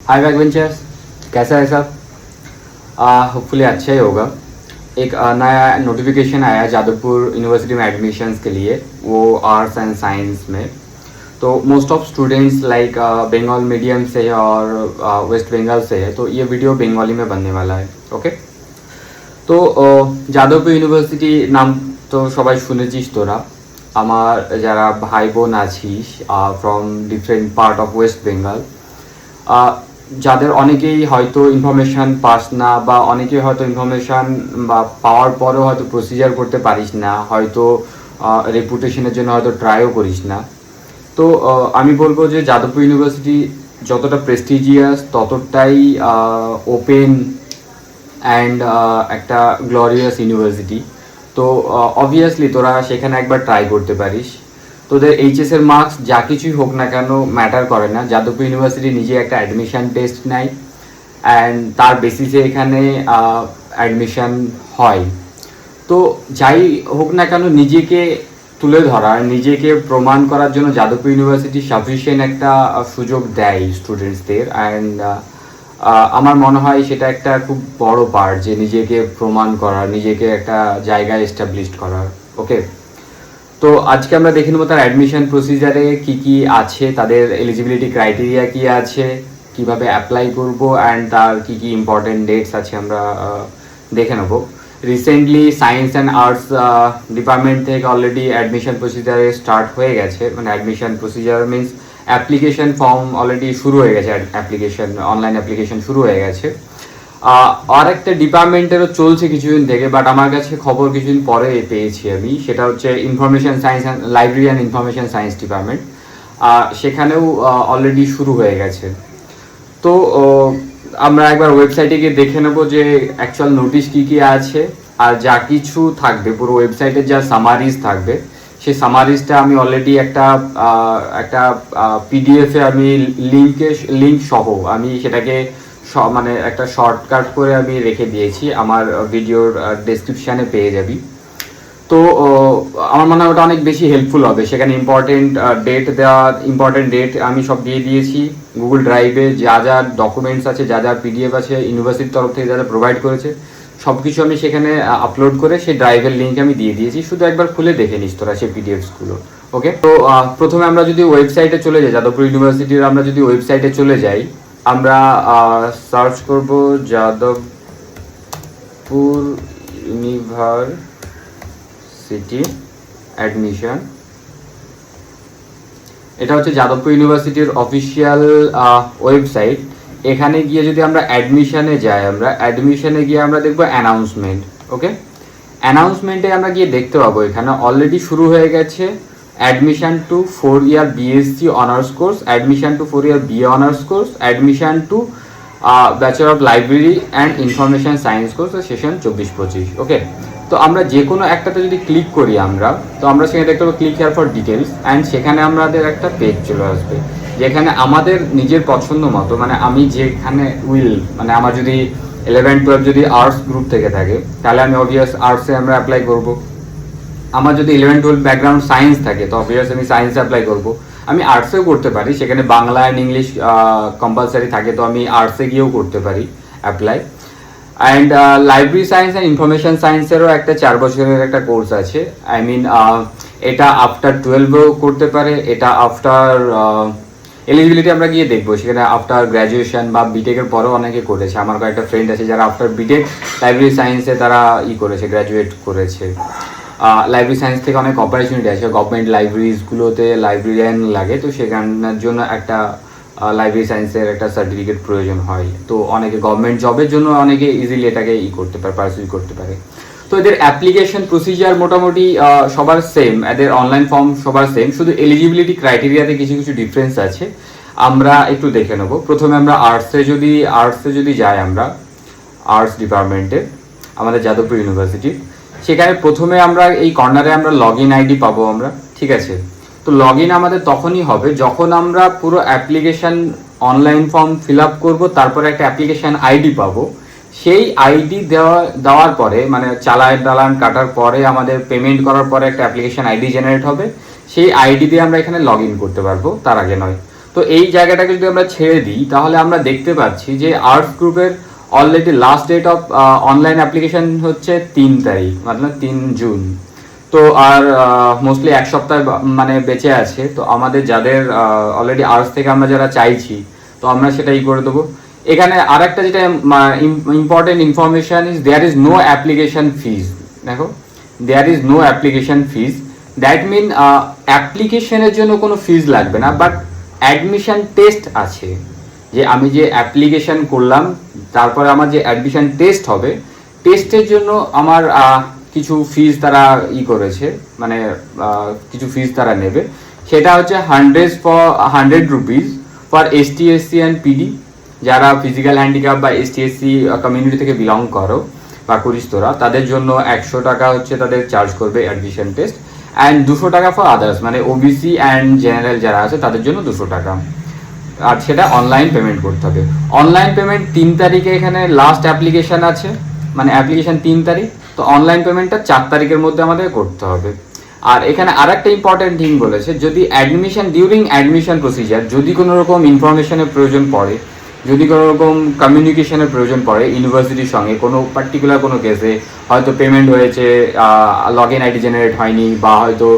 हाय backbenchers, कैसा है सब। होपफुली अच्छा ही होगा। एक नया नोटिफिकेशन आया जादवपुर यूनिवर्सिटी में एडमिशन्स के लिए, वो आर्ट्स एंड साइंस में। तो most of students like Bengal medium से है और वेस्ट बंगाल से है, तो ये वीडियो बंगाली में बनने वाला है। ओके, तो যাদবপুর ইউনিভার্সিটি নাম তো সবাই শুনেছিস তোরা। আমার যারা ভাই বোন আছিস from different part of West Bengal, যাদের অনেকেই হয়তো ইনফরমেশান পাস না, বা অনেকেই হয়তো ইনফরমেশান বা পাওয়ার পরেও হয়তো প্রসিজার করতে পারিস না, হয়তো রেপুটেশনের জন্য হয়তো ট্রাইও করিস না। তো আমি বলবো যে যাদবপুর ইউনিভার্সিটি যতটা প্রেস্টিজিয়াস ততটাই ওপেন অ্যান্ড একটা গ্লোরিয়াস ইউনিভার্সিটি। তো অবভিয়াসলি তোরা সেখানে একবার ট্রাই করতে পারিস। তোদের এইচএসের মার্কস যা কিছুই হোক না কেন ম্যাটার করে না, যাদবপুর ইউনিভার্সিটি নিজে একটা অ্যাডমিশান টেস্ট নেয় অ্যান্ড তার বেসিসে এখানে অ্যাডমিশান হয়। তো যাই হোক না কেন নিজেকে তুলে ধরার, নিজেকে প্রমাণ করার জন্য যাদবপুর ইউনিভার্সিটি সাফিসিয়েন্ট একটা সুযোগ দেয় স্টুডেন্টসদের। অ্যান্ড আমার মনে হয় সেটা একটা খুব বড় পার্ট, যে নিজেকে প্রমাণ করার, নিজেকে একটা জায়গায় এস্টাবলিশড করার। ওকে, তো আজকে আমরা দেখে নেবো তার অ্যাডমিশন প্রসিজারে কি কি আছে, তাদের এলিজিবিলিটি ক্রাইটেরিয়া কি আছে, কিভাবে অ্যাপ্লাই করব, অ্যান্ড তার কি কি ইম্পর্টেন্ট ডেটস আছে আমরা দেখে নেবো। Recently science and arts department থেকে অলরেডি অ্যাডমিশন প্রসিজারে স্টার্ট হয়ে গেছে। মানে admission procedure means application form already শুরু হয়ে গেছে, অ্যাপ্লিকেশন অনলাইন অ্যাপ্লিকেশন শুরু হয়ে গেছে। আর একটা ডিপার্টমেন্টেরও চলছে কিছুদিন থেকে, বাট আমার কাছে খবর কিছুদিন পরে পেয়েছি আমি, সেটা হচ্ছে information science and library and information science department. সেখানেও অলরেডি শুরু হয়ে গেছে। তো আমরা একবার ওয়েবসাইটে গিয়ে দেখে নেবো যে অ্যাকচুয়াল নোটিশ কী কী আছে, আর যা কিছু থাকবে পুরো ওয়েবসাইটের যা সামারিজ থাকবে, সেই সামারিজটা আমি অলরেডি একটা পিডিএফে আমি লিঙ্ক সহ আমি সেটাকে মানে একটা শর্টকাট করে আমি রেখে দিয়েছি, আমার ভিডিওর ডেসক্রিপশানে পেয়ে যাবি। তো আমার মনে হয় ওটা অনেক বেশি হেল্পফুল হবে। সেখানে ইম্পর্টেন্ট ডেট আমি সব দিয়ে দিয়েছি। গুগল ড্রাইভে যা যা ডকুমেন্টস আছে, যা যা পিডিএফ আছে, ইউনিভার্সিটির তরফ থেকে যা যা প্রোভাইড করেছে সব কিছু আমি সেখানে আপলোড করে সেই ড্রাইভের লিঙ্ক আমি দিয়ে দিয়েছি। শুধু একবার খুলে দেখে নিস তোরা সেই পিডিএফসগুলো। ওকে, তো প্রথমে আমরা যদি ওয়েবসাইটে চলে যাই, যাদবপুর ইউনিভার্সিটির আমরা যদি ওয়েবসাইটে চলে যাই, আমরা সার্চ করব যাদবপুর ইউনিভার্সিটি অ্যাডমিশন। এটা হচ্ছে যাদবপুর ইউনিভার্সিটির অফিসিয়াল ওয়েবসাইট। এখানে গিয়ে যদি আমরা অ্যাডমিশনে যাই, আমরা অ্যাডমিশনে গিয়ে আমরা দেখবো অ্যানাউন্সমেন্ট। ওকে, অ্যানাউন্সমেন্টে আমরা গিয়ে দেখতে পাবো এখানে অলরেডি শুরু হয়ে গেছে admission to 4 year BSc honours course, admission to 4 year BA honours course, admission to bachelor of library and information science course session 24-25। Okay, তো আমরা যে কোনো একটাতে যদি ক্লিক করি তো আমরা সেখানে দেখতে পাবো click here for details, and সেখানে আমাদের একটা পেজ চলে আসবে যেখানে আমাদের নিজের পছন্দ মতো, মানে আমি যেখানে মানে আমার যদি 11-12 যদি আর্টস গ্রুপ থেকে থাকে তাহলে আমি অবভিয়াস আর্টসে আমরা অ্যাপ্লাই করবো। আমার যদি 11-12 ব্যাকগ্রাউন্ড সায়েন্স থাকে তো অবভিয়াস আমি সায়েন্সে অ্যাপ্লাই করবো। আমি আর্টসেও করতে পারি, সেখানে বাংলা অ্যান্ড ইংলিশ কম্পালসারি থাকে, তো আমি আর্টসে গিয়েও করতে পারি apply. And library science and information সায়েন্সেরও একটা 4 বছরের একটা কোর্স আছে। আই মিন এটা আফটার 12ও করতে পারে, এটা আফটার এলিজিবিলিটি আমরা গিয়ে দেখবো সেখানে আফটার গ্র্যাজুয়েশন বা বিটেকের পরেও অনেকে করেছে। আমার কয়েকটা ফ্রেন্ড আছে যারা আফটার বিটেক লাইব্রেরি সায়েন্সে তারা করেছে, গ্র্যাজুয়েট করেছে। লাইব্রেরি সায়েন্স থেকে অনেক অপরচুনিটি আছে, গভর্নমেন্ট লাইব্রেরিজগুলোতে লাইব্রেরিয়ান লাগে, তো সেখানের জন্য একটা লাইব্রেরি সায়েন্সের একটা সার্টিফিকেট প্রয়োজন হয়। তো অনেকে গভর্নমেন্ট জবের জন্য অনেকে ইজিলি এটাকে করতে পারে, পারসিউ করতে পারে। তো এদের অ্যাপ্লিকেশন প্রসিজার মোটামুটি সবার সেম, এদের অনলাইন ফর্ম সবার সেম, শুধু এলিজিবিলিটি ক্রাইটেরিয়াতে কিছু কিছু ডিফারেন্স আছে, আমরা একটু দেখে নেব। প্রথমে আমরা আর্টসে যদি যাই, আমরা আর্টস ডিপার্টমেন্টে আমাদের যাদবপুর ইউনিভার্সিটি, সেখানে প্রথমে আমরা এই কর্নারে আমরা লগ ইন আইডি পাবো আমরা, ঠিক আছে। তো লগ ইন আমাদের তখনই হবে যখন আমরা পুরো application online form fill up করবো, তারপরে একটা অ্যাপ্লিকেশান আইডি পাবো। সেই আইডি দেওয়ার পরে, মানে চালান কাটার পরে, আমাদের পেমেন্ট করার পরে একটা অ্যাপ্লিকেশান আইডি জেনারেট হবে। সেই আইডি দিয়ে আমরা এখানে লগ ইন করতে পারবো, তার আগে নয়। তো এই জায়গাটাকে যদি আমরা ছেড়ে দিই তাহলে আমরা দেখতে পাচ্ছি যে আর্টস গ্রুপের already last date of online application হচ্ছে 3 তারিখ, মানে 3 জুন। তো আর মোস্টলি এক সপ্তাহ মানে বেঁচে আছে। তো আমাদের যাদের অলরেডি আর্টস থেকে আমরা যারা চাইছি, তো আমরা সেটাই করে দেবো। এখানে আর একটা যেটা important information is there is no application fees. দেখো, there is no application fees, that mean অ্যাপ্লিকেশনের জন্য কোনো ফিজ লাগবে না, বাট অ্যাডমিশন টেস্ট আছে। যে আমি যে অ্যাপ্লিকেশন করলাম তারপরে আমার যে অ্যাডমিশন টেস্ট হবে, টেস্টের জন্য আমার কিছু ফিজ তারা করেছে, মানে কিছু ফিজ তারা নেবে। সেটা হচ্ছে 100 rupees for ST SC and PD, যারা ফিজিক্যাল হ্যান্ডিক্যাপ বা ST SC কমিউনিটি থেকে বিলং করো বা করিস তোরা, তাদের জন্য 100 টাকা হচ্ছে তাদের চার্জ করবে অ্যাডমিশন টেস্ট, অ্যান্ড 200 টাকা ফর আদার্স, মানে OBC অ্যান্ড জেনারেল যারা আছে তাদের জন্য 200 টাকা। আর সেটা অনলাইন পেমেন্ট করতে হবে। অনলাইন পেমেন্ট 3 তারিখে এখানে লাস্ট অ্যাপ্লিকেশন আছে, মানে অ্যাপ্লিকেশন 3 তারিখ, তো অনলাইন পেমেন্টটা 4 তারিখের মধ্যে আমাদের করতে হবে। আর এখানে আর একটা ইম্পর্টেন্ট থিং বলেছে, যদি ডিউরিং অ্যাডমিশন প্রসিজার যদি কোনো রকম ইনফরমেশনের প্রয়োজন পড়ে, যদি কোনো রকম কমিউনিকেশনের প্রয়োজন পড়ে ইউনিভার্সিটির সঙ্গে, কোনো পার্টিকুলার কোনো কেসে হয়তো পেমেন্ট হয়েছে, লগ ইন আইডি জেনারেট হয়নি, বা হয়তো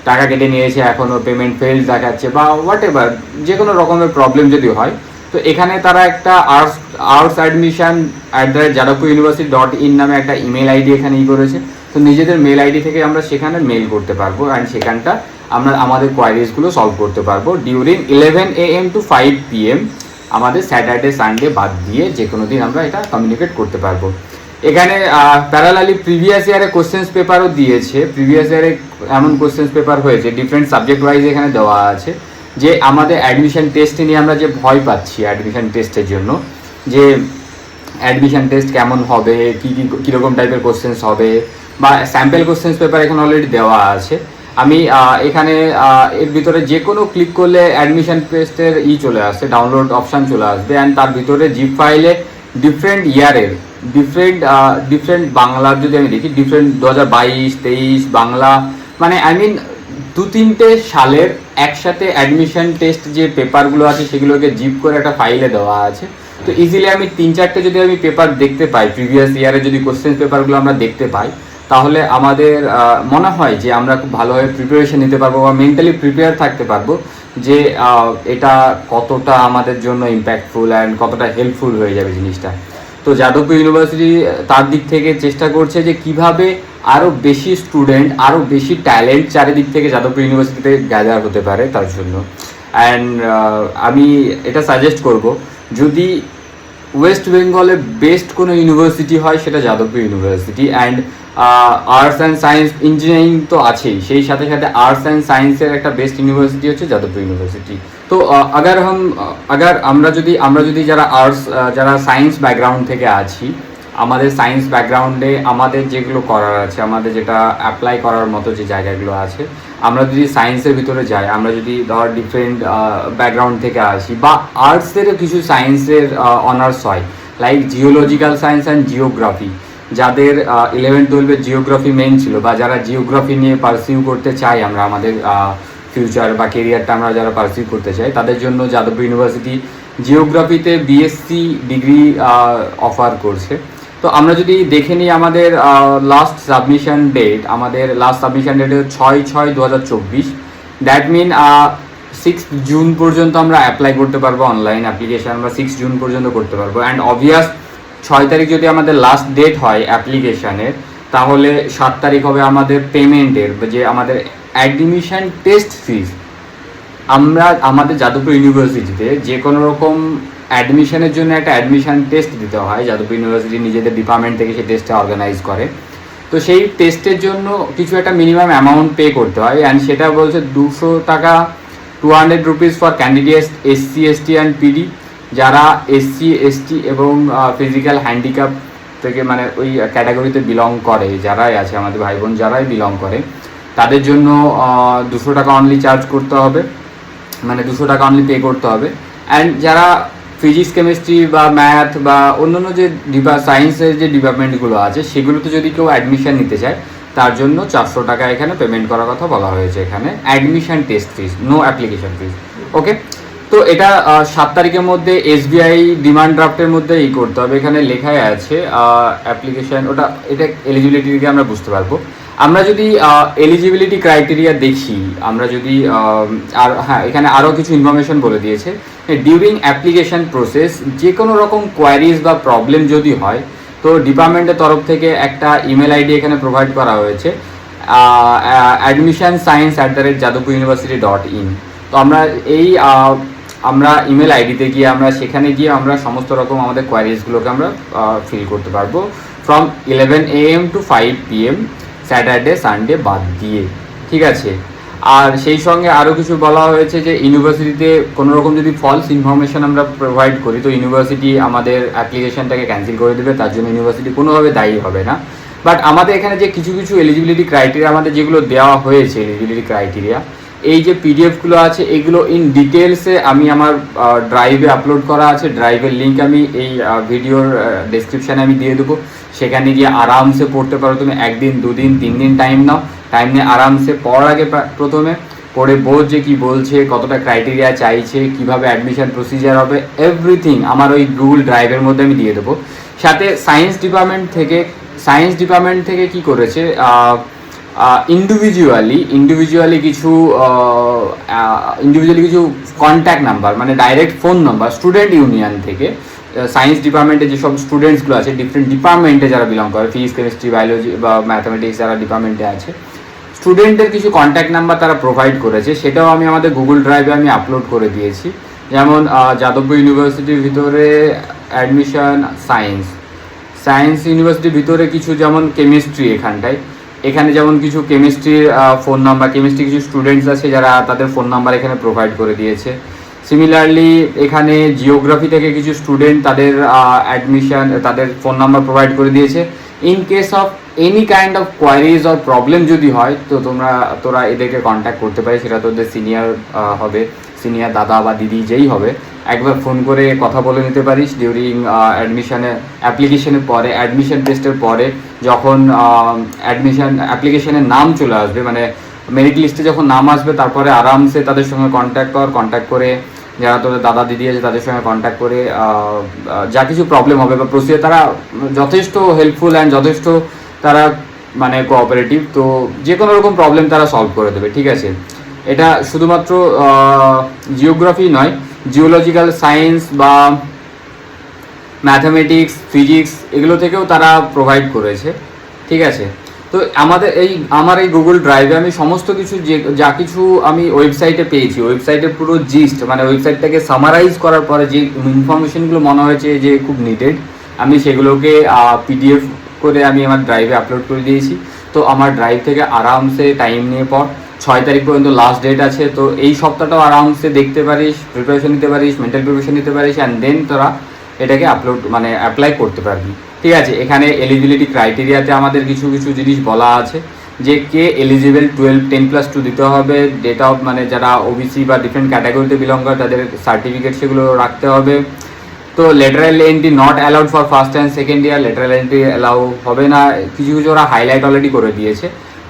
টাকা কেটে নিয়েছে এখনও পেমেন্ট ফেল দেখাচ্ছে, বা হোয়াট এভার যে কোনো রকমের প্রবলেম যদি হয়, তো এখানে তারা একটা আর্টস অ্যাডমিশন @jadavpuruniversity.in নামে একটা ইমেল আইডি এখানে করেছে। তো নিজেদের মেল আইডি থেকে আমরা সেখানে মেল করতে পারবো, অ্যান্ড সেখানটা আমরা আমাদের কোয়ারিজগুলো সলভ করতে পারবো ডিউরিং 11 AM to 5 PM, আমাদের স্যাটারডে সানডে বাদ দিয়ে যে কোনো দিন আমরা এটা কমিউনিকেট করতে পারবো। এখানে প্যারালালি প্রিভিয়াস ইয়ারে কোশ্চেন্স পেপারও দিয়েছে। প্রিভিয়াস ইয়ারে এমন কোশ্চেন্স পেপার হয়েছে ডিফারেন্ট সাবজেক্ট ওয়াইজ এখানে দেওয়া আছে, যে আমাদের অ্যাডমিশন টেস্ট নিয়ে আমরা যে ভয় পাচ্ছি অ্যাডমিশন টেস্টের জন্য, যে অ্যাডমিশন টেস্ট কেমন হবে, কীরকম টাইপের কোশ্চেন্স হবে, বা স্যাম্পল কোশ্চেন্স পেপার এখানে অলরেডি দেওয়া আছে। আমি এখানে এর ভিতরে যে কোনো ক্লিক করলে অ্যাডমিশন টেস্টের চলে আসছে, ডাউনলোড অপশান চলে আসবে, অ্যান্ড তার ভিতরে জিপ ফাইলে ডিফারেন্ট ইয়ারের ডিফারেন্ট বাংলার যদি আমি দেখি, ডিফারেন্ট 2022, 23 বাংলা, মানে আই মিন 2-3টে সালের একসাথে অ্যাডমিশন টেস্ট যে পেপারগুলো আছে সেগুলোকে জিপ করে একটা ফাইলে দেওয়া আছে। তো ইজিলি আমি 3-4টে যদি আমি পেপার দেখতে পাই, প্রিভিয়াস ইয়ারে যদি কোশ্চেন পেপারগুলো আমরা দেখতে পাই, তাহলে আমাদের মনে হয় যে আমরা খুব ভালোভাবে প্রিপারেশন নিতে পারবো, বা মেন্টালি প্রিপেয়ার থাকতে পারবো যে এটা কতটা আমাদের জন্য ইম্প্যাক্টফুল অ্যান্ড কতটা হেল্পফুল হয়ে যাবে জিনিসটা। তো যাদবপুর ইউনিভার্সিটি তার দিক থেকে চেষ্টা করছে যে কিভাবে আরও বেশি স্টুডেন্ট, আরও বেশি ট্যালেন্ট চারিদিক থেকে যাদবপুর ইউনিভার্সিটিতে গ্যাদার হতে পারে তার জন্য। অ্যান্ড আমি এটা সাজেস্ট করব, যদি ওয়েস্ট বেঙ্গলে বেস্ট কোনো ইউনিভার্সিটি হয় সেটা Jadavpur university. And arts and science, engineering তো আছেই, সেই সাথে সাথে আর্টস অ্যান্ড সায়েন্সের একটা বেস্ট ইউনিভার্সিটি হচ্ছে যাদবপুর ইউনিভার্সিটি। তো আগার আমরা যদি যারা আর্টস, যারা সায়েন্স ব্যাকগ্রাউন্ড থেকে আছি, আমাদের সায়েন্স ব্যাকগ্রাউন্ডে আমাদের যেগুলো করার আছে, আমাদের যেটা অ্যাপ্লাই করার মতো যে জায়গাগুলো আছে, আমরা যদি সায়েন্সের ভিতরে যাই, আমরা যদি ধর ডিফারেন্ট ব্যাকগ্রাউন্ড থেকে আসি, বা আর্টসেরও কিছু সায়েন্সের অনার্স হয়, like geological science and geography, যাদের 11-12 জিওগ্রাফি মেন ছিল, বা যারা জিওগ্রাফি নিয়ে পারসিউ করতে চাই আমরা আমাদের ফিউচার বা কেরিয়ারটা আমরা যারা পারসিউ করতে চাই, তাদের জন্য যাদবপুর ইউনিভার্সিটি জিওগ্রাফিতে BSc ডিগ্রি অফার করছে। তো আমরা যদি দেখে নিই আমাদের লাস্ট সাবমিশন ডেট হচ্ছে 6/6/2024, দ্যাট মিন 6 জুন পর্যন্ত আমরা অ্যাপ্লাই করতে পারবো, অনলাইন অ্যাপ্লিকেশান আমরা 6 জুন পর্যন্ত করতে পারবো। অ্যান্ড অবভিয়াস 6 তারিখ যদি আমাদের লাস্ট ডেট হয় অ্যাপ্লিকেশানের, তাহলে 7 তারিখ হবে আমাদের পেমেন্টের, যে আমাদের অ্যাডমিশন টেস্ট ফিস। আমরা আমাদের যাদবপুর ইউনিভার্সিটিতে যে কোনো রকম অ্যাডমিশনের জন্য একটা অ্যাডমিশন টেস্ট দিতে হয়, যাদবপুর ইউনিভার্সিটি নিজেদের ডিপার্টমেন্ট থেকে সেই টেস্টটা অর্গানাইজ করে। তো সেই টেস্টের জন্য কিছু একটা মিনিমাম অ্যামাউন্ট পে করতে হয়, অ্যান্ড সেটা বলছে 200 টাকা, 200 rupees for candidates SC ST and PD, যারা SC ST এবং ফিজিক্যাল হ্যান্ডিক্যাপ থেকে, মানে ওই ক্যাটাগরিতে বিলং করে, যারাই আছে আমাদের ভাই বোন যারাই বিলং করে, তাদের জন্য 200 টাকা অনলি চার্জ করতে হবে, মানে 200 টাকা অনলি পে করতে হবে। অ্যান্ড যারা ফিজিক্স, কেমিস্ট্রি বা ম্যাথ বা অন্যান্য যে সায়েন্সের যে ডিপার্টমেন্টগুলো আছে, সেগুলোতে যদি কেউ অ্যাডমিশন নিতে চায়, তার জন্য 400 টাকা এখানে পেমেন্ট করার কথা বলা হয়েছে। এখানে অ্যাডমিশন টেস্ট ফিস, নো অ্যাপ্লিকেশন ফিস। ওকে, তো এটা 7 তারিখের মধ্যে এসবিআই ডিমান্ড ড্রাফটের মধ্যে করতে হবে। এখানে লেখাই আছে অ্যাপ্লিকেশন, ওটা এটা এলিজিবিলিটি থেকে আমরা বুঝতে পারবো। আমরা যদি এলিজিবিলিটি ক্রাইটেরিয়া দেখি, আমরা যদি আর হ্যাঁ, এখানে আরও কিছু ইনফরমেশন বলে দিয়েছে। ডিউরিং অ্যাপ্লিকেশন প্রসেস যে কোনো রকম কোয়ারিজ বা প্রবলেম যদি হয়, তো ডিপার্টমেন্টের তরফ থেকে একটা ইমেল আইডি এখানে প্রোভাইড করা হয়েছে, admissionScience@jadavpur.university.in। তো আমরা আমরা ইমেল আইডিতে গিয়ে আমরা সেখানে গিয়ে আমরা সমস্ত রকম আমাদের কোয়ারিজগুলোকে আমরা ফিল করতে পারবো from 11 AM to 5 PM Saturday Sunday বাদ দিয়ে, ঠিক আছে। আর সেই সঙ্গে আরও কিছু বলা হয়েছে যে ইউনিভার্সিটিতে কোনো রকম যদি ফলস ইনফরমেশন আমরা প্রোভাইড করি, তো ইউনিভার্সিটি আমাদের অ্যাপ্লিকেশনটাকে ক্যান্সেল করে দেবে, তার জন্য ইউনিভার্সিটি কোনোভাবে দায়ী হবে না। বাট আমাদের এখানে যে কিছু কিছু এলিজিবিলিটি ক্রাইটেরিয়া আমাদের যেগুলো দেওয়া হয়েছে, এলিজিবিলিটি ক্রাইটেরিয়া, এই যে পিডিএফগুলো আছে এগুলো ইন ডিটেলসে আমি আমার ড্রাইভে আপলোড করা আছে। ড্রাইভের লিঙ্ক আমি এই ভিডিওর ডেসক্রিপশানে আমি দিয়ে দেবো, সেখানে গিয়ে আরামসে পড়তে পারো। তুমি 1 দিন 2 দিন 3 দিন টাইম নাও, টাইম নিয়ে আরামসে পড়ার আগে প্রথমে পড়ে বোঝ যে কী বলছে, কতটা ক্রাইটেরিয়া চাইছে, কীভাবে অ্যাডমিশন প্রসিজার হবে, এভরিথিং আমার ওই গুগল ড্রাইভের মধ্যে আমি দিয়ে দেবো। সাথে সায়েন্স ডিপার্টমেন্ট থেকে কি করেছে, ইন্ডিভিজুয়ালি কিছু কন্ট্যাক্ট নাম্বার, মানে direct phone number student union থেকে, সায়েন্স ডিপার্টমেন্টে যেসব স্টুডেন্টসগুলো আছে ডিফারেন্ট ডিপার্টমেন্টে যারা বিলং করে, ফিজিক্স কেমিস্ট্রি বায়োলজি বা ম্যাথামেটিক্স যারা ডিপার্টমেন্টে আছে, স্টুডেন্টের কিছু কন্ট্যাক্ট নাম্বার তারা প্রোভাইড করেছে, সেটাও আমি আমাদের গুগল ড্রাইভে আমি আপলোড করে দিয়েছি। যেমন যাদবপুর ইউনিভার্সিটির ভিতরে অ্যাডমিশন সায়েন্স ইউনিভার্সিটির ভিতরে কিছু, যেমন কেমিস্ট্রি এখানে যেমন কিছু কেমিস্ট্রির ফোন নাম্বার, কেমিস্ট্রি কিছু স্টুডেন্টস আছে যারা তাদের ফোন নাম্বার এখানে প্রোভাইড করে দিয়েছে। সিমিলারলি এখানে জিওগ্রাফি থেকে কিছু স্টুডেন্ট তাদের তাদের ফোন নাম্বার প্রোভাইড করে দিয়েছে। In case of any kind of queries or problem যদি হয়, তো তোরা এদেরকে কন্ট্যাক্ট করতে পারিস। সেটা তোদের সিনিয়র হবে, সিনিয়র দাদা বা দিদি যেই হবে, একবার ফোন করে কথা বলে নিতে পারিস ডিউরিং অ্যাপ্লিকেশনের পরে, অ্যাডমিশন টেস্টের পরে, যখন অ্যাপ্লিকেশনের নাম চলে আসবে, মানে মেরিট লিস্টে যখন নাম আসবে, তারপরে আরামসে তাদের সঙ্গে কন্ট্যাক্ট করে যারা তোদের দাদা দিদি আছে তাদের সঙ্গে কন্ট্যাক্ট করে যা কিছু প্রবলেম হবে বা প্রসিজার, তারা যথেষ্ট হেল্পফুল অ্যান্ড যথেষ্ট তারা মানে কোঅপারেটিভ। তো যে কোনো রকম প্রবলেম তারা সলভ করে দেবে, ঠিক আছে। এটা শুধুমাত্র জিওগ্রাফি নয়, জিওলজিক্যাল সায়েন্স বা ম্যাথামেটিক্স, ফিজিক্স এগুলো থেকেও তারা প্রোভাইড করেছে, ঠিক আছে। তো আমার এই গুগল ড্রাইভে আমি সমস্ত কিছু যা কিছু আমি ওয়েবসাইটে পেয়েছি, ওয়েবসাইটের পুরো জিস্ট, মানে ওয়েবসাইটটাকে সামারাইজ করার পরে যে ইনফরমেশনগুলো মনে হয়েছে যে খুব নিডেড, আমি সেগুলোকে পিডিএফ করে আমি আমার ড্রাইভে আপলোড করে দিয়েছি। তো আমার ড্রাইভ থেকে আরামসে টাইম নিয়ে পর 6 তারিখ পর্যন্ত লাস্ট ডেট আছে। তো এই সপ্তাহটাও আরামসে দেখতে পারিস, প্রিপারেশন নিতে পারিস, মেন্টাল প্রিপারেশন নিতে পারিস, অ্যান্ড দেন তোরা এটাকে অ্যাপ্লাই করতে পারবি, ঠিক আছে। এখানে এলিজিবিলিটি ক্রাইটেরিয়াতে আমাদের কিছু জিনিস বলা আছে যে কে এলিজিবল, 10+2 দিতে হবে, ডেট অফ, মানে যারা ওবিসি বা ডিফারেন্ট ক্যাটাগরিতে বিলং করে তাদের সার্টিফিকেট সেগুলো রাখতে হবে। তো lateral entry not allowed for first and second year, lateral entry allow হবে না, কিছু ওরা হাইলাইট অলরেডি করে দিয়েছে।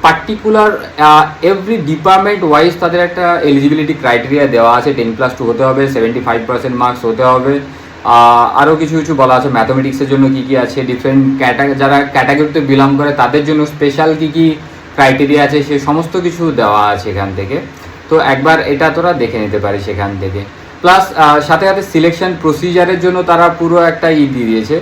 পার্টিকুলার এভরি ডিপার্টমেন্ট ওয়াইজ তাদের একটা এলিজিবিলিটি ক্রাইটেরিয়া দেওয়া আছে, 10+2 হতে হবে, 75% মার্কস হতে হবে। আরও কিছু বলা আছে ম্যাথামেটিক্সের জন্য কী আছে, ডিফারেন্ট যারা ক্যাটাগরিতে বিলং করে তাদের জন্য স্পেশাল কী ক্রাইটেরিয়া আছে, সে সমস্ত কিছু দেওয়া আছে এখান থেকে। তো একবার এটা তোরা দেখে নিতে পারিস এখান থেকে। প্লাস সাথে সিলেকশন প্রসিজারের জন্য তারা পুরো একটা দিয়ে দিয়েছে,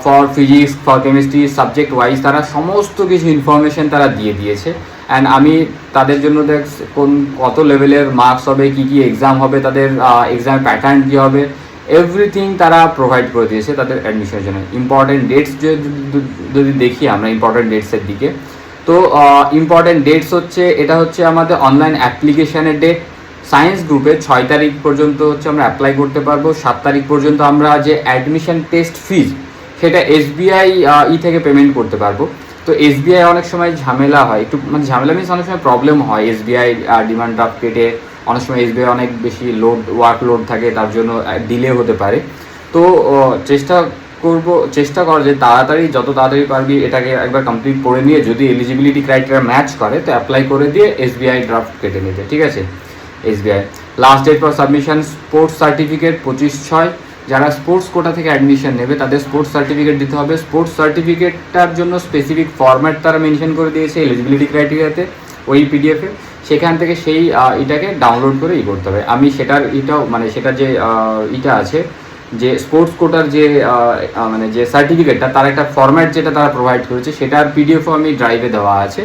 for physics, for chemistry subject wise তারা সমস্ত কিছু ইনফরমেশন তারা দিয়ে দিয়েছে। অ্যান্ড আমি তাদের জন্য কত লেভেলের মার্কস হবে, কী এক্সাম হবে, তাদের এক্সামের প্যাটার্ন কী হবে, এভরিথিং তারা প্রোভাইড করে দিয়েছে তাদের অ্যাডমিশনের জন্য। ইম্পর্টেন্ট ডেটস যদি দেখি আমরা ইম্পর্টেন্ট ডেটসের দিকে, তো ইম্পর্টেন্ট ডেটস এটা হচ্ছে আমাদের অনলাইন অ্যাপ্লিকেশনের ডেট। সায়েন্স গ্রুপে 6 তারিখ পর্যন্ত আমরা অ্যাপ্লাই করতে পারবো। 7 তারিখ পর্যন্ত আমরা যে অ্যাডমিশন টেস্ট ফিজ সেটা এসবিআই থেকে পেমেন্ট করতে পারবো। তো এসবিআই অনেক সময় ঝামেলা হয়, একটু মানে ঝামেলা মিনস অনেক সময় প্রবলেম হয়, এসবিআই ডিমান্ড ড্রাফট কেটে অনেক সময় এসবিআই অনেক বেশি ওয়ার্কলোড থাকে, তার জন্য ডিলে হতে পারে। তো চেষ্টা কর যে যত তাড়াতাড়ি পারবি এটাকে একবার কমপ্লিট করে নিয়ে, যদি এলিজিবিলিটি ক্রাইটেরিয়া ম্যাচ করে তো অ্যাপ্লাই করে দিয়ে এসবিআই ড্রাফট কেটে নিতে, ঠিক আছে। SBI last date for submission sports certificate 25/6, যারা স্পোর্টস কোটা থেকে অ্যাডমিশন নেবে তাদের স্পোর্টস সার্টিফিকেট দিতে হবে। স্পোর্টস সার্টিফিকেটটার জন্য স্পেসিফিক ফরম্যাট তারা মেনশন করে দিয়েছে এলিজিবিলিটি ক্রাইটেরিয়াতে ওই পিডিএফে, সেখান থেকে সেই এটাকে ডাউনলোড করে করতে হবে। আমি সেটার মানে সেটার যে এটা আছে যে স্পোর্টস কোটার যে মানে যে সার্টিফিকেটটা তার একটা ফরম্যাট যেটা তারা প্রোভাইড করেছে সেটার পিডিএফও আমি ড্রাইভে দেওয়া আছে,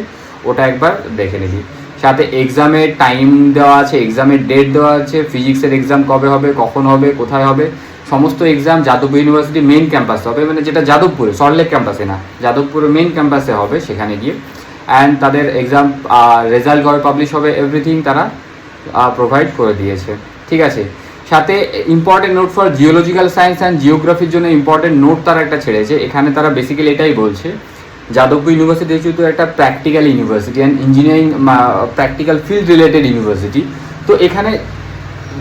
ওটা একবার দেখে নিবি। সাথে এক্সামের টাইম দেওয়া আছে, এক্সামের ডেট দেওয়া আছে, ফিজিক্সের এক্সাম কবে হবে, কখন হবে, কোথায় হবে, সমস্ত এক্সাম যাদবপুর ইউনিভার্সিটি মেইন ক্যাম্পাসে হবে, মানে যেটা যাদবপুরে, সল্টলেক ক্যাম্পাসে না, যাদবপুরের মেইন ক্যাম্পাসে হবে সেখানে গিয়ে। অ্যান্ড তাদের এক্সাম রেজাল্ট কবে পাবলিশ হবে এভরিথিং তারা প্রোভাইড করে দিয়েছে, ঠিক আছে। সাথে important note for geological science and জিওগ্রাফির জন্য ইম্পর্টেন্ট নোট তারা একটা ছেড়েছে। এখানে তারা বেসিক্যালি এটাই বলছে, যাদবপুর ইউনিভার্সিটি যেহেতু একটা practical university and engineering practical field related university, তো এখানে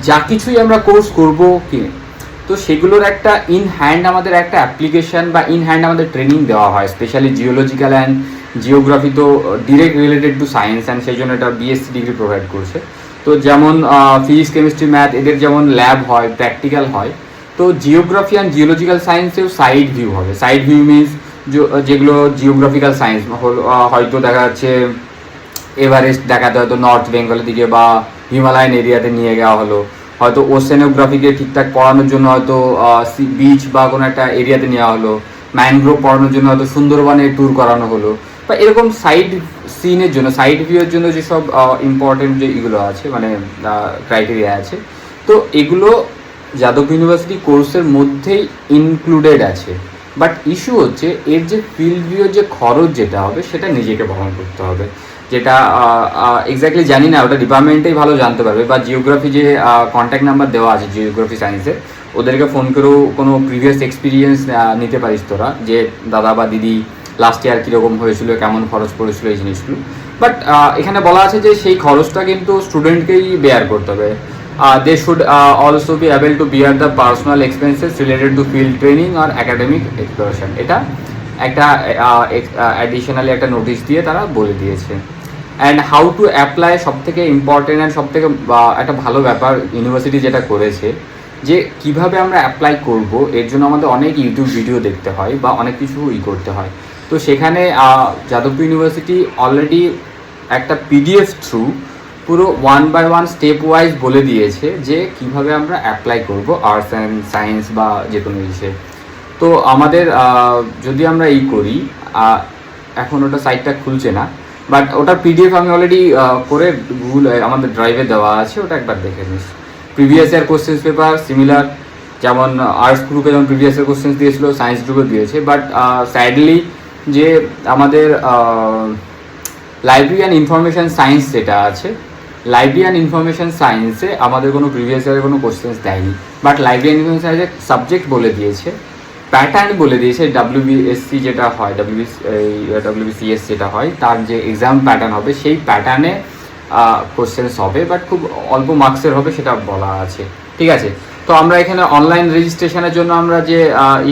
যা কিছুই আমরা কোর্স করব কি তো সেগুলোর একটা ইন হ্যান্ড আমাদের একটা অ্যাপ্লিকেশন বা ইন হ্যান্ড আমাদের ট্রেনিং দেওয়া হয়, স্পেশালি জিওলজিক্যাল অ্যান্ড জিওগ্রাফি তো direct related to science and সেই জন্য এটা বিএসসি ডিগ্রি প্রোভাইড করছে। তো যেমন ফিজিক্স কেমিস্ট্রি ম্যাথ এদের যেমন ল্যাব হয়, প্র্যাকটিক্যাল হয়, তো জিওগ্রাফি অ্যান্ড জিওলজিক্যাল সায়েন্সেও সাইড ভিউ হবে। সাইড ভিউ মিনস যেগুলো জিওগ্রাফিক্যাল সায়েন্স হয়তো দেখা যাচ্ছে এভারেস্ট দেখাতে হয়তো নর্থ বেঙ্গলের দিকে বা হিমালয়ান এরিয়াতে নিয়ে যাওয়া হলো, হয়তো ওশেনোগ্রাফিকে ঠিকঠাক পড়ানোর জন্য হয়তো বিচ বা কোনো একটা এরিয়াতে নেওয়া হলো, ম্যানগ্রোভ পড়ানোর জন্য হয়তো সুন্দরবনে ট্যুর করানো হলো, বা এরকম সাইড সিনের জন্য সাইড ভিউয়ের জন্য যেসব ইম্পর্টেন্ট যে এগুলো আছে মানে ক্রাইটেরিয়া আছে, তো এগুলো যাদব ইউনিভার্সিটি কোর্সের মধ্যেই ইনক্লুডেড আছে। বাট ইস্যু হচ্ছে এর যে ফিল্ড ভিউয়ের যে খরচ যেটা হবে সেটা নিজেকে বহন করতে হবে, যেটা এক্স্যাক্টলি জানি না, ওটা ডিপার্টমেন্টেই ভালো জানতে পারবে। বা জিওগ্রাফি যে কন্ট্যাক্ট নাম্বার দেওয়া আছে জিওগ্রাফি সায়েন্সে, ওদেরকে ফোন করেও কোনো প্রিভিয়াস এক্সপিরিয়েন্স নিতে পারিস তোরা, যে দাদা বা দিদি লাস্ট ইয়ার কীরকম হয়েছিল, কেমন খরচ পড়েছিল এই জিনিসগুলো। বাট এখানে বলা আছে যে সেই খরচটা কিন্তু স্টুডেন্টকেই বেয়ার করতে হবে। They should also be able to bear the personal expenses related to field training আর একাডেমিক এক্সপ্লোরেশন। এটা একটা অ্যাডিশনালি একটা নোটিশ দিয়ে তারা বলে দিয়েছে। অ্যান্ড হাউ টু অ্যাপ্লাই সবথেকে ইম্পর্টেন্ট অ্যান্ড সবথেকে একটা ভালো ব্যাপার ইউনিভার্সিটি যেটা করেছে, যে কিভাবে আমরা অ্যাপ্লাই করব এর জন্য আমাদের অনেক ইউটিউব ভিডিও দেখতে হয় বা অনেক কিছু করতে হয়। তো সেখানে যাদবপুর ইউনিভার্সিটি অলরেডি একটা পিডিএফ থ্রু পুরো 1 by 1 স্টেপ ওয়াইজ বলে দিয়েছে যে কিভাবে আমরা অ্যাপ্লাই করব আর্টস অ্যান্ড সায়েন্স বা যে কোনো বিষয়ে। তো আমাদের যদি আমরা করি, এখন ওটা সাইটটা খুলছে না, বাট ওটার পিডিএফ আমি অলরেডি করে গুগল আমাদের ড্রাইভে দেওয়া আছে, ওটা একবার দেখে নিস। Previous year questions paper similar, যেমন আর্টস গ্রুপে যেমন প্রিভিয়াস ইয়ার কোশ্চেন্স দিয়েছিল সায়েন্স গ্রুপে দিয়েছে। বাট স্যাডলি যে আমাদের লাইব্রেরি অ্যান্ড ইনফরমেশান সায়েন্স যেটা আছে, লাইব্রেরি অ্যান্ড ইনফরমেশান সায়েন্সে আমাদের কোনো প্রিভিয়াস ইয়ারের কোনো কোশ্চেন্স দেয়নি, বাট লাইব্রেরি অ্যান্ড ইনফরমেশান সায়েন্সের সাবজেক্ট বলে দিয়েছে, প্যাটার্ন বলে দিয়েছে, ডাব্লিউবিএসসি যেটা হয়, ডাব্লিউবিসিএস যেটা হয় তার যে এক্সাম প্যাটার্ন হবে সেই প্যাটার্নে কোশ্চেন্স হবে, বাট খুব অল্প মার্কসের হবে সেটা বলা আছে, ঠিক আছে। তো আমরা এখানে অনলাইন রেজিস্ট্রেশনের জন্য আমরা যে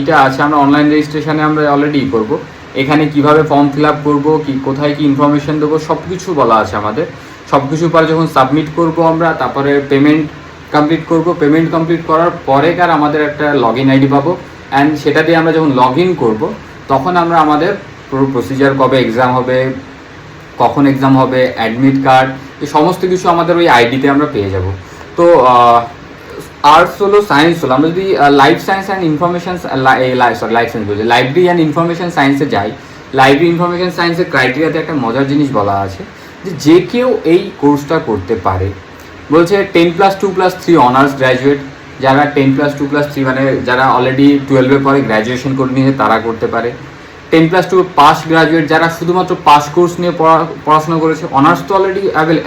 এটা আছে, আমরা অনলাইন রেজিস্ট্রেশনে আমরা অলরেডি করব। এখানে কিভাবে ফর্ম ফিল আপ করবো, কি কোথায় কি ইনফরমেশন দেবো সব কিছু বলা আছে আমাদের। সব কিছুর পরে যখন সাবমিট করব আমরা, তারপরে পেমেন্ট কমপ্লিট করব, পেমেন্ট কমপ্লিট করার পরে আমাদের একটা লগ ইন আইডি পাবো, অ্যান্ড সেটা দিয়ে আমরা যখন লগ ইন করবো তখন আমরা আমাদের পুরো প্রসিজার, কবে এক্সাম হবে, কখন এক্সাম হবে, অ্যাডমিট কার্ড, এই সমস্ত কিছু আমাদের ওই আইডিতে আমরা পেয়ে যাব। তো আর্টস হলো, সায়েন্স হলো, আমরা যদি life science and information life science বলছি, লাইব্রেরি অ্যান্ড ইনফরমেশান সায়েন্সে যাই, লাইব্রেরি ইনফরমেশান সায়েন্সের ক্রাইটেরিয়াতে একটা মজার জিনিস বলা আছে যে কেউ এই কোর্সটা করতে পারে। বলছে 10+2+3 অনার্স গ্র্যাজুয়েট, যারা 10+2+3 মানে যারা অলরেডি 12-এর পরে গ্র্যাজুয়েশন করে নিয়েছে তারা করতে পারে। 10+2 পাস গ্র্যাজুয়েট, যারা শুধুমাত্র পাস কোর্স নিয়ে পড়াশোনা করেছে, অনার্স তো অলরেডি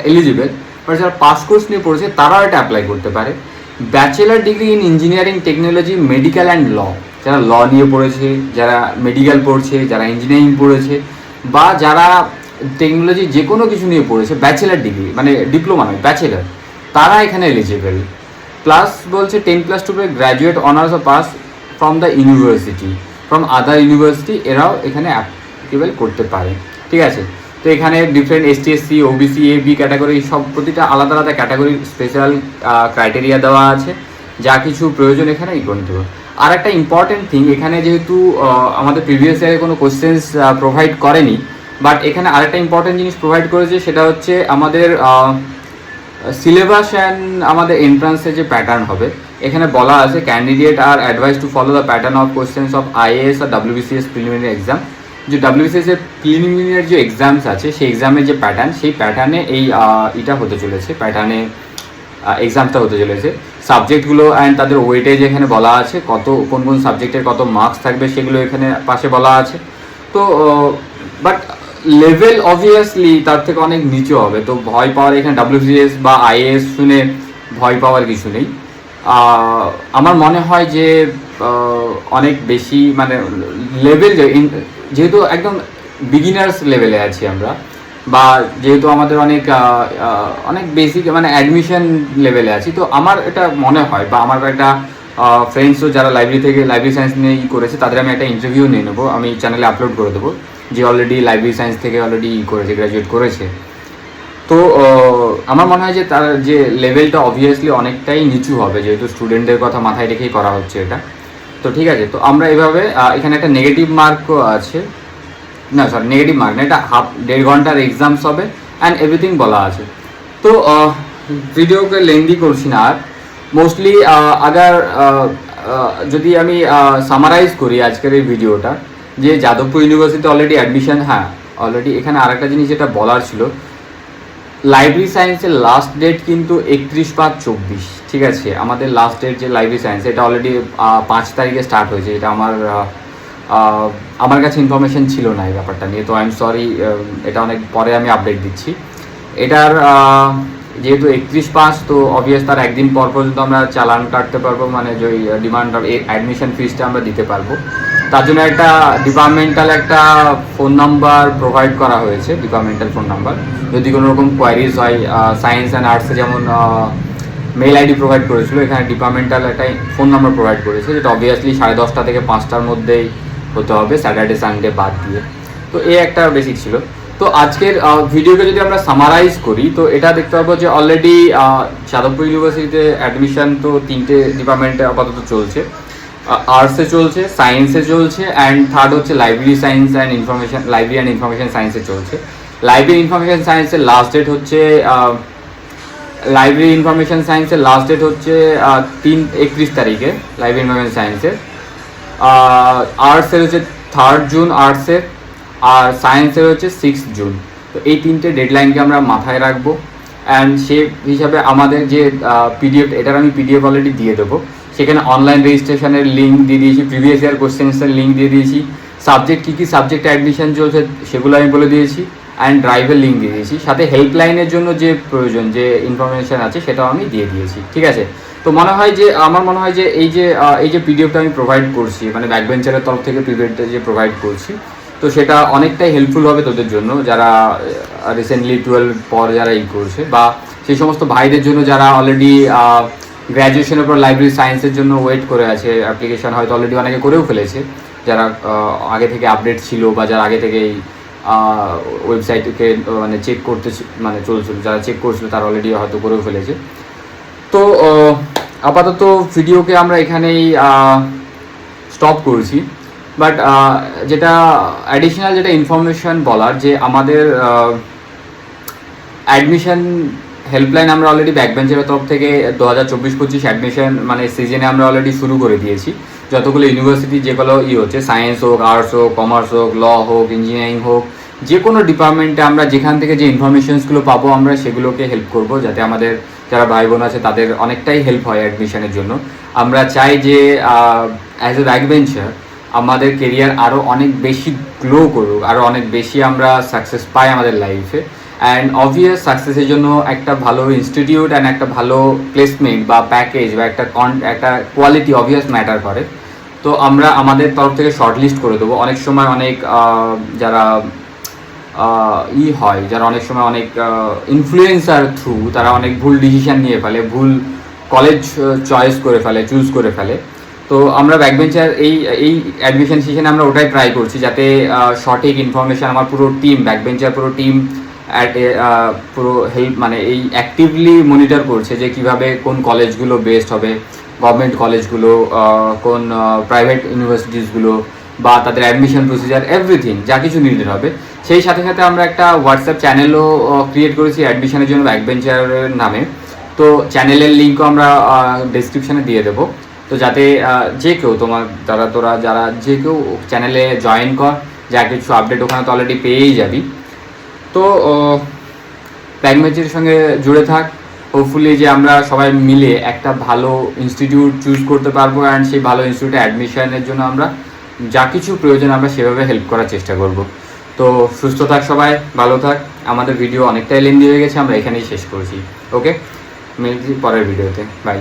এলিজিবল, বাট যারা পাস কোর্স নিয়ে পড়েছে তারাও এটা অ্যাপ্লাই করতে পারে। Bachelor degree in engineering technology medical and law, যারা ল নিয়ে পড়েছে, যারা মেডিকেল পড়ছে, যারা ইঞ্জিনিয়ারিং পড়েছে, বা যারা টেকনোলজি যে কোনো কিছু নিয়ে পড়েছে, ব্যাচেলার ডিগ্রি মানে ডিপ্লোমা নয় ব্যাচেলার, তারা এখানে এলিজিবল। প্লাস বলছে 10+2 গ্র্যাজুয়েট অনার্স ও pass from the university, from other university, এরাও এখানে অ্যাপ্লিকেবল করতে পারে, ঠিক আছে। তো এখানে different ST SC OBC A B category সব প্রতিটা আলাদা আলাদা ক্যাটাগরি স্পেশাল ক্রাইটেরিয়া দেওয়া আছে, যা কিছু প্রয়োজন এখানে ই করতে হবে। আর একটা ইম্পর্টেন্ট থিং, এখানে যেহেতু আমাদের প্রিভিয়াস ইয়ারে কোনো কোশ্চেন্স প্রোভাইড করেনি, বাট এখানে আরেকটা ইম্পর্টেন্ট জিনিস প্রোভাইড করেছে, সেটা হচ্ছে আমাদের সিলেবাস অ্যান্ড আমাদের এন্ট্রান্সের যে প্যাটার্ন হবে। এখানে বলা আছে candidate are advice to follow the pattern of questions of IAS or WBCS preliminary exam. যে ডাব্লিউবিসিএস এর প্রিলিমিনারি যে এক্সামস আছে সেই এক্সামের যে প্যাটার্ন, সেই প্যাটার্নে এই এটা হতে চলেছে, প্যাটার্নে এক্সামটা হতে চলেছে। সাবজেক্টগুলো অ্যান্ড তাদের ওয়েটেজ এখানে বলা আছে, কত কোন কোন সাবজেক্টের কত মার্কস থাকবে সেগুলো এখানে পাশে বলা আছে। তো বাট লেভেল অবভিয়াসলি তার থেকে অনেক নিচে হবে, তো ভয় পাওয়ার এখানে ডাব্লিউবিসিএস বা আইএএস শুনে ভয় পাওয়ার কিছু নেই। আমার মনে হয় যে অনেক বেশি মানে লেভেল, যেহেতু একদম বিগিনার্স লেভেলে আছি আমরা, বা যেহেতু আমাদের অনেক অনেক বেসিক মানে অ্যাডমিশন লেভেলে আছি, তো আমার এটা মনে হয়, বা আমার একটা ফ্রেন্ডসও যারা লাইব্রেরি সায়েন্স নিয়ে করেছে তাদের আমি একটা ইন্টারভিউ নিয়ে নেবো, আমি চ্যানেলে আপলোড করে দেবো, যে অলরেডি লাইব্রেরি সায়েন্স থেকে অলরেডি করেছে, গ্র্যাজুয়েট করেছে। তো আমার মনে হয় যে তার যে লেভেলটা অবভিয়াসলি অনেকটাই নিচু হবে, যেহেতু স্টুডেন্টদের কথা মাথায় রেখেই করা হচ্ছে এটা। তো ঠিক আছে, তো আমরা এভাবে এখানে একটা নেগেটিভ মার্কও আছে, না সরি নেগেটিভ মার্ক না, এটা 1.5 ঘন্টার এক্সামস হবে অ্যান্ড এভরিথিং বলা আছে। তো ভিডিওকে লেন্দি করছি না আর, মোস্টলি আগার যদি আমি সামারাইজ করি আজকের এই ভিডিওটা, যে যাদবপুর ইউনিভার্সিটি অলরেডি অ্যাডমিশন, হ্যাঁ অলরেডি এখানে আর একটা জিনিস যেটা বলার ছিল, লাইব্রেরি সায়েন্সের লাস্ট ডেট কিন্তু 31/5/24, ঠিক আছে। আমাদের লাস্ট ডেট যে লাইব্রেরি সায়েন্স, এটা অলরেডি 5 তারিখে স্টার্ট হয়েছে। এটা আমার কাছে ইনফরমেশন ছিল না এই ব্যাপারটা নিয়ে, তো আই এম সরি, এটা অনেক পরে আমি আপডেট দিচ্ছি। এটার যেহেতু 31/5, তো অবভিয়াস তার একদিন পর পর্যন্ত আমরা চালান কাটতে পারবো, মানে যে ডিমান্ড অ্যাডমিশন ফিসটা আমরা দিতে পারবো। তার জন্য একটা ডিপার্টমেন্টাল একটা ফোন নাম্বার প্রোভাইড করা হয়েছে, ডিপার্টমেন্টাল ফোন নাম্বার, যদি কোনো রকম কোয়ারিজ হয়। সায়েন্স অ্যান্ড আর্টসে যেমন মেল আইডি প্রোভাইড করেছিল, এখানে ডিপার্টমেন্টাল একটা ফোন নাম্বার প্রোভাইড করেছে, যেটা অবভিয়াসলি 10:30 থেকে 5টার মধ্যেই হতে হবে, স্যাটারডে সানডে বাদ দিয়ে। তো এই একটা বেসিক ছিল। তো আজকের ভিডিওকে যদি আমরা সামারাইজ করি, তো এটা দেখতে পাবো যে অলরেডি যাদবপুর ইউনিভার্সিটিতে অ্যাডমিশন তো 3টে ডিপার্টমেন্টে আপাতত চলছে, আর্টসে চলছে, সায়েন্সে চলছে, অ্যান্ড থার্ড হচ্ছে library science and information, library and information সায়েন্সে চলছে। লাইব্রেরি ইনফরমেশন সায়েন্সের লাস্ট ডেট হচ্ছে 31 তারিখে লাইব্রেরি ইনফরমেশন সায়েন্সের। আর্টসের হচ্ছে 3 জুন আর্টসের, আর সায়েন্সের হচ্ছে 6 জুন। তো এই 3টে ডেডলাইনকে আমরা মাথায় রাখবো, অ্যান্ড সে হিসাবে আমাদের যে পিডিএফ, এটার আমি পিডিএফ অলরেডি দিয়ে দেবো। সেখানে অনলাইন রেজিস্ট্রেশনের লিঙ্ক দিয়ে দিয়েছি, প্রিভিয়াস ইয়ার কোশ্চেন্সের লিঙ্ক দিয়ে দিয়েছি, সাবজেক্ট কী কী সাবজেক্টে অ্যাডমিশন চলছে সেগুলো আমি বলে দিয়েছি, অ্যান্ড ড্রাইভের লিঙ্ক দিয়ে দিয়েছি। সাথে হেল্পলাইনের জন্য যে প্রয়োজন যে ইনফরমেশান আছে সেটাও আমি দিয়ে দিয়েছি, ঠিক আছে। তো আমার মনে হয় যে এই যে পিডিএফটা আমি প্রোভাইড করছি, মানে ব্যাকবেঞ্চারের তরফ থেকে পিডিএফটা যে প্রোভাইড করছি, তো সেটা অনেকটাই হেল্পফুল হবে তোদের জন্য, যারা রিসেন্টলি 12 পর যারা করছে, বা সেই সমস্ত ভাইদের জন্য যারা অলরেডি গ্র্যাজুয়েশনের পর লাইব্রেরি সায়েন্সের জন্য ওয়েট করে আছে। অ্যাপ্লিকেশন হয়তো অলরেডি অনেকে করেও ফেলেছে, যারা আগে থেকে আপডেট ছিল, বা যারা আগে থেকেই ওয়েবসাইটকে মানে চেক করতে মানে চলছিল, যারা চেক করছিল তারা অলরেডি হয়তো করেও ফেলেছে। তো আপাতত ভিডিওকে আমরা এখানেই স্টপ করছি। বাট যেটা অ্যাডিশনাল যেটা ইনফরমেশন বলার, যে আমাদের অ্যাডমিশন হেল্পলাইন আমরা অলরেডি ব্যাকবেঞ্চের তরফ থেকে 2024-25 অ্যাডমিশন মানে সিজনে আমরা অলরেডি শুরু করে দিয়েছি। যতগুলো ইউনিভার্সিটি যেগুলো হচ্ছে, সায়েন্স হোক, আর্টস হোক, কমার্স হোক, ল হোক, ইঞ্জিনিয়ারিং হোক, যে কোনো ডিপার্টমেন্টে আমরা যেখান থেকে যে ইনফরমেশনসগুলো পাবো আমরা সেগুলোকে হেল্প করব, যাতে আমাদের যারা ভাই বোন আছে তাদের অনেকটাই হেল্প হয় অ্যাডমিশনের জন্য। আমরা চাই যে অ্যাজ এ ব্যাকবেঞ্চার আমাদের কেরিয়ার আরও অনেক বেশি গ্লো করুক, আরও অনেক বেশি আমরা সাকসেস পাই আমাদের লাইফে। অ্যান্ড অবভিয়াস সাকসেসের জন্য একটা ভালো ইনস্টিটিউট অ্যান্ড একটা ভালো প্লেসমেন্ট বা প্যাকেজ বা একটা কোয়ালিটি অবভিয়াস ম্যাটার করে। তো আমরা আমাদের তরফ থেকে শর্ট লিস্ট করে দেবো। অনেক সময় অনেক যারা হয়, যারা অনেক সময় অনেক ইনফ্লুয়েন্সার থ্রু তারা অনেক ভুল ডিসিশান নিয়ে ফেলে, ভুল কলেজ চয়েস করে ফেলে, চুজ করে ফেলে। তো আমরা ব্যাকবেঞ্চার এই অ্যাডমিশন সেশনে আমরা ওটাই ট্রাই করছি, যাতে সঠিক ইনফরমেশান আমার পুরো টিম, ব্যাকবেঞ্চার পুরো টিম পুরো হেল্প মানে এই অ্যাক্টিভলি মনিটর করছে যে কিভাবে কোন কলেজগুলো বেস্ট হবে, গভর্নমেন্ট কলেজগুলো, কোন প্রাইভেট ইউনিভার্সিটিসগুলো, বা তাদের অ্যাডমিশন প্রসিজার, এভরিথিং যা কিছু নিডেড হবে। সেই সাথে সাথে আমরা একটা হোয়াটসঅ্যাপ চ্যানেলও ক্রিয়েট করেছি অ্যাডমিশনের জন্য ব্যাকবেঞ্চারের নামে। তো চ্যানেলের লিঙ্কও আমরা ডেসক্রিপশানে দিয়ে দেবো। তো যাতে যে কেউ তোরা যারা যে কেউ চ্যানেলে জয়েন কর, যা কিছু আপডেট ওখানে তো অলরেডি পেয়েই যাবি। তো ব্যাকবেঞ্চের সঙ্গে জুড়ে থাক, হোপফুলি যে আমরা সবাই মিলে একটা ভালো ইনস্টিটিউট চুজ করতে পারবো, অ্যান্ড সেই ভালো ইনস্টিটিউটে অ্যাডমিশনের জন্য আমরা যা কিছু প্রয়োজন আমরা সেভাবে হেল্প করার চেষ্টা করব। তো সুস্থ থাক সবাই, ভালো থাক। আমাদের ভিডিও অনেকটাই লেন্দি হয়ে গেছে, আমরা এখানেই শেষ করছি। ওকে, মিলছি পরের ভিডিওতে, বাই।